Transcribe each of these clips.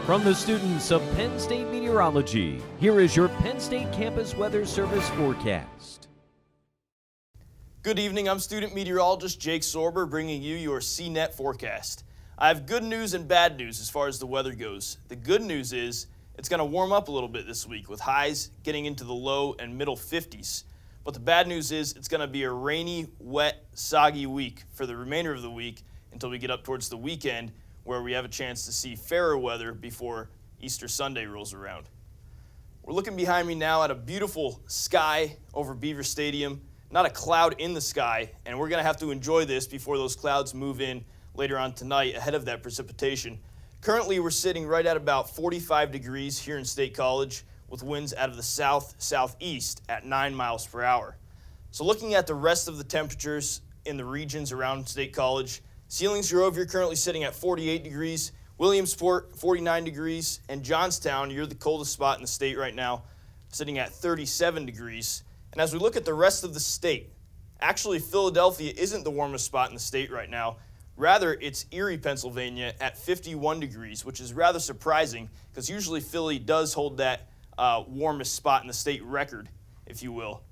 From the students of Penn State Meteorology, here is your Penn State Campus Weather Service forecast. Good evening, I'm student meteorologist Jake Sorber bringing you your CNET forecast. I have good news and bad news as far as the weather goes. The good news is it's going to warm up a little bit this week with highs getting into the low and middle 50s. But the bad news is it's going to be a rainy, wet, soggy week for the remainder of the week until we get up towards the weekend, where we have a chance to see fairer weather before Easter Sunday rolls around. We're looking behind me now at a beautiful sky over Beaver Stadium, not a cloud in the sky, and we're going to have to enjoy this before those clouds move in later on tonight ahead of that precipitation. Currently, we're sitting right at about 45 degrees here in State College with winds out of the south-southeast at 9 miles per hour. So looking at the rest of the temperatures in the regions around State College, Sealing Grove, you're currently sitting at 48 degrees, Williamsport, 49 degrees, and Johnstown, you're the coldest spot in the state right now, sitting at 37 degrees. And as we look at the rest of the state, actually Philadelphia isn't the warmest spot in the state right now. Rather, it's Erie, Pennsylvania at 51 degrees, which is rather surprising because usually Philly does hold that warmest spot in the state record, if you will.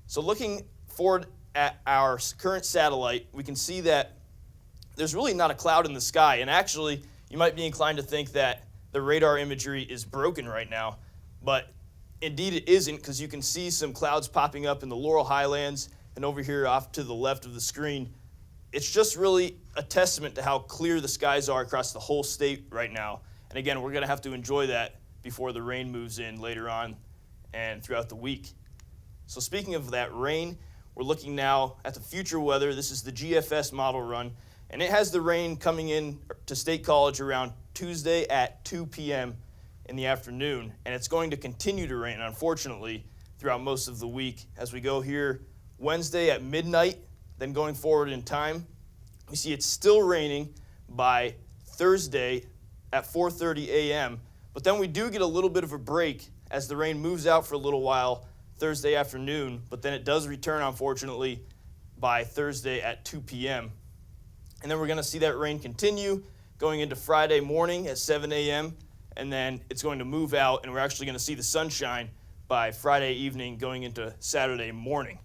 So looking forward at our current satellite, we can see that there's really not a cloud in the sky. And actually, you might be inclined to think that the radar imagery is broken right now, but indeed it isn't, because you can see some clouds popping up in the Laurel Highlands and over here off to the left of the screen. It's just really a testament to how clear the skies are across the whole state right now. And again, we're going to have to enjoy that before the rain moves in later on and throughout the week. So speaking of that rain, we're looking now at the future weather. This is the GFS model run, and it has the rain coming in to State College around Tuesday at 2 p.m. in the afternoon, and it's going to continue to rain, unfortunately, throughout most of the week as we go here Wednesday at midnight. Then going forward in time, we see it's still raining by Thursday at 4:30 a.m., but then we do get a little bit of a break as the rain moves out for a little while Thursday afternoon, but then it does return, unfortunately, by Thursday at 2 p.m. And then we're going to see that rain continue going into Friday morning at 7 a.m., and then it's going to move out, and we're actually going to see the sunshine by Friday evening going into Saturday morning.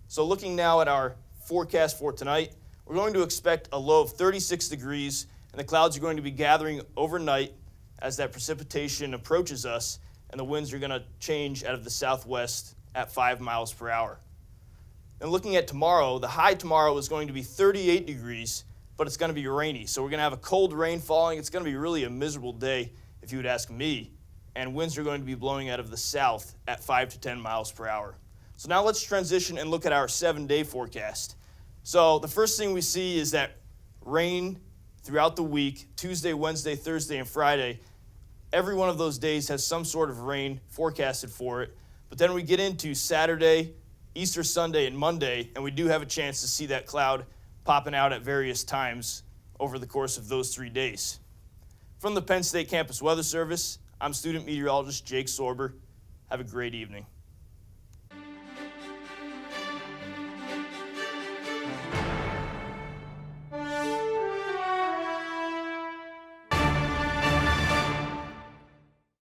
So looking now at our forecast for tonight, we're going to expect a low of 36 degrees, and the clouds are going to be gathering overnight as that precipitation approaches us, and the winds are going to change out of the southwest at 5 miles per hour. And looking at tomorrow, the high tomorrow is going to be 38 degrees, but it's going to be rainy. So we're going to have a cold rain falling. It's going to be really a miserable day, if you would ask me. And winds are going to be blowing out of the south at 5 to 10 miles per hour. So now let's transition and look at our 7-day forecast. So the first thing we see is that rain throughout the week, Tuesday, Wednesday, Thursday, and Friday. Every one of those days has some sort of rain forecasted for it. But then we get into Saturday, Easter Sunday, and Monday, and we do have a chance to see that cloud popping out at various times over the course of those 3 days. From the Penn State Campus Weather Service, I'm student meteorologist Jake Sorber. Have a great evening.